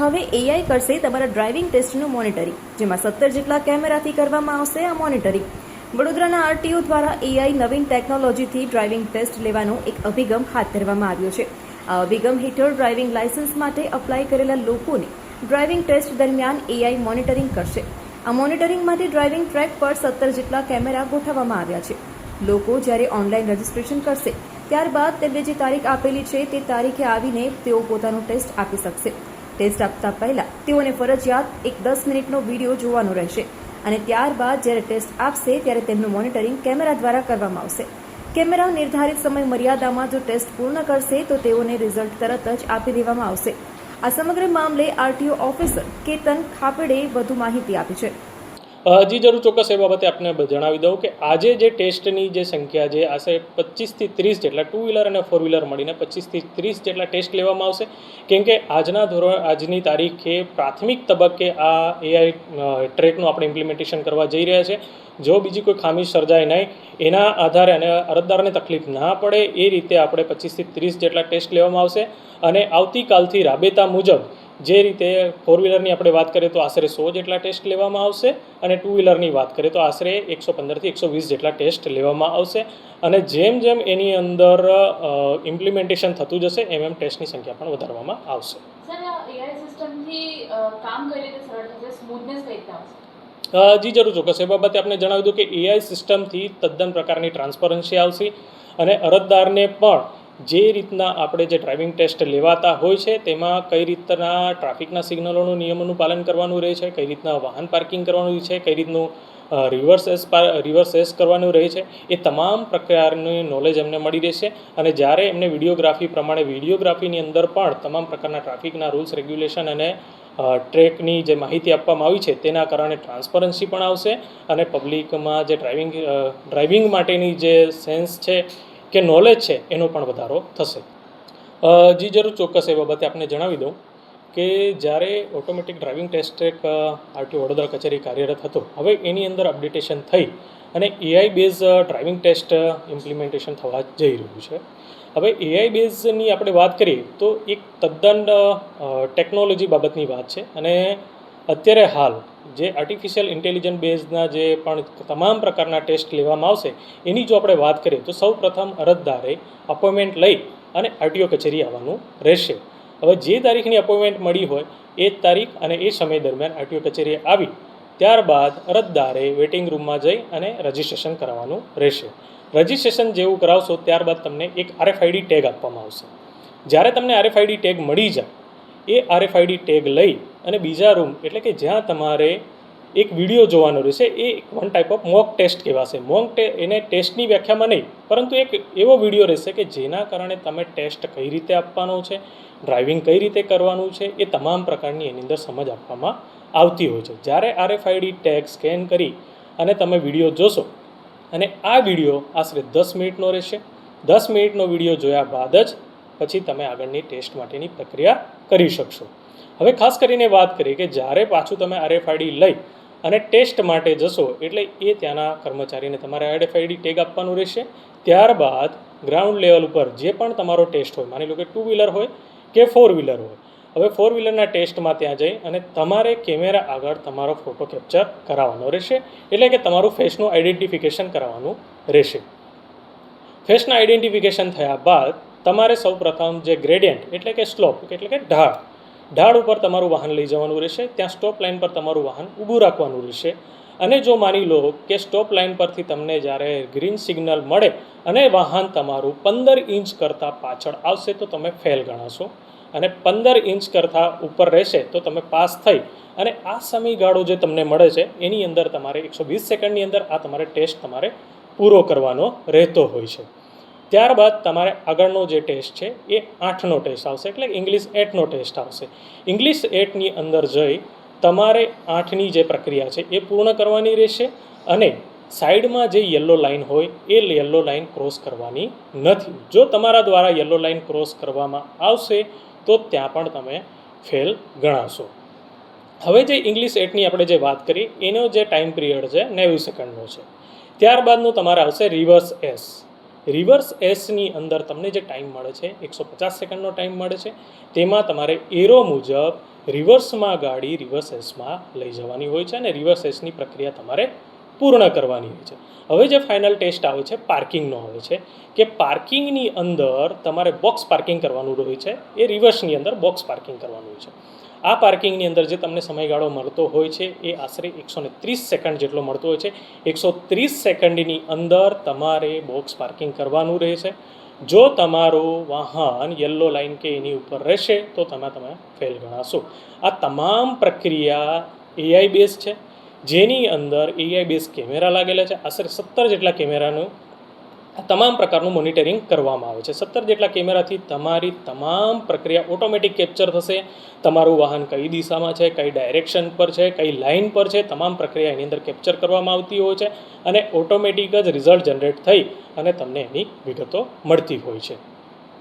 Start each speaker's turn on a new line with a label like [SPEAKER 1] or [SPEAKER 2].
[SPEAKER 1] હવે એઆઈ કરશે તમારા ડ્રાઇવિંગ ટેસ્ટનું મોનિટરિંગ, જેમાં 17 જેટલા કેમેરાથી કરવામાં આવશે આ મોનિટરિંગ. વડોદરાના આરટીઓ દ્વારા એઆઈ નવીન ટેકનોલોજીથી ડ્રાઇવિંગ ટેસ્ટ લેવાનો એક અભિગમ હાથ ધરવામાં આવ્યો છે. આ અભિગમ હેઠળ ડ્રાઇવિંગ લાયસન્સ માટે અપ્લાય કરેલા લોકોને ડ્રાઇવિંગ ટેસ્ટ દરમિયાન એઆઈ મોનિટરિંગ કરશે. આ મોનિટરિંગ માટે ડ્રાઇવિંગ ટ્રેક પર 17 જેટલા કેમેરા ગોઠવવામાં આવ્યા છે. લોકો જ્યારે ઓનલાઈન રજીસ્ટ્રેશન કરશે ત્યારબાદ તેમને જે તારીખ આપેલી છે તે તારીખે આવીને તેઓ પોતાનો ટેસ્ટ આપી શકશે. ટેસ્ટ આપતા પહેલા તેઓને ફરજિયાત એક 10 મિનિટનો વિડીયો જોવાનો રહેશે અને ત્યારબાદ જ્યારે ટેસ્ટ આપશે ત્યારે તેમનું મોનિટરિંગ કેમેરા દ્વારા કરવામાં આવશે. કેમેરા નિર્ધારિત સમય મર્યાદામાં જો ટેસ્ટ પૂર્ણ કરશે તો તેઓને રિઝલ્ટ તરત જ આપી દેવામાં આવશે. આ સમગ્ર મામલે આરટીઓ ઓફિસર કેતન ખાપડે વધુ માહિતી આપી છે.
[SPEAKER 2] જી જરૂર, ચોક્કસ એ બાબતે આપને જણાવી દઉં કે આજે જે ટેસ્ટની જે સંખ્યા છે આશરે 25 થી 30 જેટલા 2 વ્હીલર અને 4 વ્હીલર મળીને 25 થી 30 જેટલા ટેસ્ટ લેવામાં આવશે. કેમ કે આજની તારીખે પ્રાથમિક તબક્કે આ એઆઈ ટ્રેકનું આપણે ઇમ્પ્લિમેન્ટેશન કરવા જઈ રહ્યા છે. જો બીજી કોઈ ખામી સર્જાય નહીં એના આધારે અને અરજદારને તકલીફ ના પડે એ રીતે આપણે 25 થી 30 જેટલા ટેસ્ટ લેવામાં આવશે. અને આવતીકાલથી રાબેતા મુજબ જે રીતે 4 વ્હીલરની આપણે વાત કરીએ તો આશરે 100 જેટલા ટેસ્ટ લેવામાં આવશે અને 2 વ્હીલરની વાત કરીએ તો આશરે 115 થી 120 જેટલા ટેસ્ટ લેવામાં આવશે. અને જેમ જેમ એની અંદર ઇમ્પ્લિમેન્ટેશન થતું જશે એમ ટેસ્ટની સંખ્યા પણ વધારવામાં આવશે.
[SPEAKER 3] સર, એઆઈ સિસ્ટમથી કામ કઈ રીતે સરળ થશે, સ્મૂથનેસ કઈ રીતે આવશે?
[SPEAKER 2] જી જરૂર, ચોક્કસ એ બાબતે આપણે જણાવી દઉં કે એઆઈ સિસ્ટમથી તદ્દન પ્રકારની ટ્રાન્સપરન્સી આવશે અને અરજદારને પણ જે રીતના આપણે જે ડ્રાઇવિંગ ટેસ્ટ લેવાતા હોય છે તેમાં કઈ રીતના ટ્રાફિકના સિગ્નલોનું નિયમોનું પાલન કરવાનું રહે છે, કઈ રીતના વાહન પાર્કિંગ કરવાનું છે, કઈ રીતનું રિવર્સ કરવાનું રહે છે, એ તમામ પ્રકારનું નોલેજ એમને મળી રહેશે. અને જ્યારે એમને વિડીયોગ્રાફીની અંદર પણ તમામ પ્રકારના ટ્રાફિકના રૂલ્સ રેગ્યુલેશન અને ટ્રેકની જે માહિતી આપવામાં આવી છે તેના કારણે ટ્રાન્સપરન્સી પણ આવશે અને પબ્લિકમાં જે ડ્રાઇવિંગ માટેની જે સેન્સ છે કે નોલેજ છે એનો પણ વધારો થશે. જી જરૂર, ચોક્કસ એ બાબતે આપને જણાવી દઉં કે જ્યારે automatic driving test track RTO Vadodara કચેરી કાર્યરત હતો, હવે એની અંદર અપડેટેશન થઈ અને AI base driving test implementation થવા જઈ રહ્યું છે. હવે એઆઈ બેઝની આપણે વાત કરીએ તો એક તદ્દન ટેકનોલોજી બાબતની વાત છે અને અત્યારે હાલ જે આર્ટિફિશિયલ ઇન્ટેલિજન્સ બેઝના જે પણ તમામ પ્રકારના ટેસ્ટ લેવામાં આવશે એની જો આપણે વાત કરીએ તો સૌ પ્રથમ અરજદારે અપોઇન્ટમેન્ટ લઈ અને આરટીઓ કચેરી આવવાનું રહેશે. હવે જે તારીખની અપોઇન્ટમેન્ટ મળી હોય એ જ તારીખ અને એ સમય દરમિયાન આરટીઓ કચેરીએ આવી ત્યારબાદ અરજદારે વેઇટિંગ રૂમમાં જઈ અને રજિસ્ટ્રેશન કરાવવાનું રહેશે. રજિસ્ટ્રેશન જેવું કરાવશો ત્યારબાદ તમને એક આરએફઆઈડી ટેગ આપવામાં આવશે. જ્યારે તમને આરએફઆઈડી ટેગ મળી જાય એ આરએફઆઈડી ટેગ લઈ અને બીજા રૂમ એટલે કે જ્યાં તમારે એક વિડીયો જોવાનો રહેશે, એ one type of mock test કહેવાશે. એને ટેસ્ટની વ્યાખ્યામાં નહીં પરંતુ એક એવો વિડીયો રહેશે કે જેના કારણે તમે ટેસ્ટ કઈ રીતે આપવાનો છે, ડ્રાઇવિંગ કઈ રીતે કરવાનું છે એ તમામ પ્રકારની એની અંદર સમજ આપવામાં આવતી હોય છે. જ્યારે આરએફઆઈડી ટેગ સ્કેન કરી અને તમે વિડીયો જોશો અને આ વિડીયો આશરે 10 મિનિટનો રહેશે. 10 મિનિટનો વિડીયો જોયા બાદ જ પછી તમે આગળની ટેસ્ટ માટેની પ્રક્રિયા કરી શકશો. હવે ખાસ કરીને વાત કરીએ કે જ્યારે પાછું તમે આરએફઆઈડી લઈ અને ટેસ્ટ માટે જશો એટલે એ ત્યાંના કર્મચારીને તમારે આરએફઆઈડી ટેગ આપવાનું રહેશે. ત્યારબાદ ગ્રાઉન્ડ લેવલ ઉપર જે પણ તમારો ટેસ્ટ હોય, માની લો કે 2 વ્હીલર હોય કે 4 વ્હીલર હોય, હવે 4 વ્હીલરના ટેસ્ટમાં ત્યાં જઈ અને તમારે કેમેરા આગળ તમારો ફોટો કેપ્ચર કરાવવાનો રહેશે. એટલે કે તમારું ફેસનું આઈડેન્ટિફિકેશન કરાવવાનું રહેશે. ફેસના આઈડેન્ટિફિકેશન થયા બાદ તમારે સૌપ્રથમ જે ગ્રેડિયન્ટ એટલે કે સ્લોપ એટલે કે ઢાળ ઉપર તમારું વાહન લઈ જવાનું રહેશે. ત્યાં સ્ટોપ લાઇન પર તમારું વાહન ઊભું રાખવાનું રહેશે. અને જો માની લો કે સ્ટોપ લાઇન પરથી તમને જ્યારે ગ્રીન સિગ્નલ મળે અને વાહન તમારું 15 ઇંચ કરતાં પાછળ આવશે તો તમે ફેલ ગણાશો અને 15 ઇંચ કરતાં ઉપર રહેશે તો તમે પાસ થઈ અને આ સમયગાળો જે તમને મળે છે એની અંદર તમારે 120 સેકન્ડની અંદર આ તમારે ટેસ્ટ તમારે પૂરો કરવાનો રહેતો હોય છે. ત્યારબાદ તમારે આગળનો જે ટેસ્ટ છે એ 8નો ટેસ્ટ આવશે, એટલે ઇંગ્લિશ 8નો ટેસ્ટ આવશે. ઇંગ્લિશ 8ની અંદર જઈ તમારે 8ની જે પ્રક્રિયા છે એ પૂર્ણ કરવાની રહેશે અને સાઈડમાં જે યલો લાઇન હોય એ યલો લાઇન ક્રોસ કરવાની નથી. જો તમારા દ્વારા યલો લાઇન ક્રોસ કરવામાં આવશે તો ત્યાં પણ તમે ફેલ ગણાશો. હવે જે ઇંગ્લિશ 8ની આપણે જે વાત કરી એનો જે ટાઈમ પિરિયડ છે 90 સેકન્ડનો છે. ત્યારબાદનું તમારે આવશે રિવર્સ એસની અંદર તમને જે ટાઈમ મળે છે 150 સેકન્ડનો ટાઈમ મળે છે. તેમાં તમારે એરો મુજબ રિવર્સમાં ગાડી રિવર્સ એસમાં લઈ જવાની હોય છે અને રિવર્સ એસની પ્રક્રિયા તમારે પૂર્ણ કરવાની હોય છે. હવે જે ફાઇનલ ટેસ્ટ આવે છે પાર્કિંગનો આવે છે કે પાર્કિંગની અંદર તમારે બોક્સ પાર્કિંગ કરવાનું હોય છે, એ રિવર્સની અંદર બોક્સ પાર્કિંગ કરવાનું હોય છે. આ પાર્કિંગની અંદર જે તમને સમયગાળો મળતો હોય છે એ આશરે 130 સેકન્ડ જેટલો મળતો હોય છે. 130 સેકન્ડની અંદર તમારે બોક્સ પાર્કિંગ કરવાનું રહેશે. જો તમારું વાહન યલો લાઇન કે એની ઉપર રહેશે તો તમે ફેલ ગણાશો. આ તમામ પ્રક્રિયા એઆઈ બેઝ છે, જેની અંદર એઆઈ બેઝ કેમેરા લાગેલા છે. આશરે 17 જેટલા કેમેરાનું તમામ પ્રકારનું મોનિટરિંગ કરવામાં આવે છે. 17 જેટલા કેમેરાથી તમારી તમામ પ્રક્રિયા ઓટોમેટિક કેપ્ચર થશે. તમારું વાહન કઈ દિશામાં છે, કઈ ડાયરેક્શન પર છે, કઈ લાઇન પર છે, તમામ પ્રક્રિયા એની અંદર કેપ્ચર કરવામાં આવતી હોય છે અને ઓટોમેટિક જ રિઝલ્ટ જનરેટ થઈ અને તમને એની વિગતો મળતી હોય છે.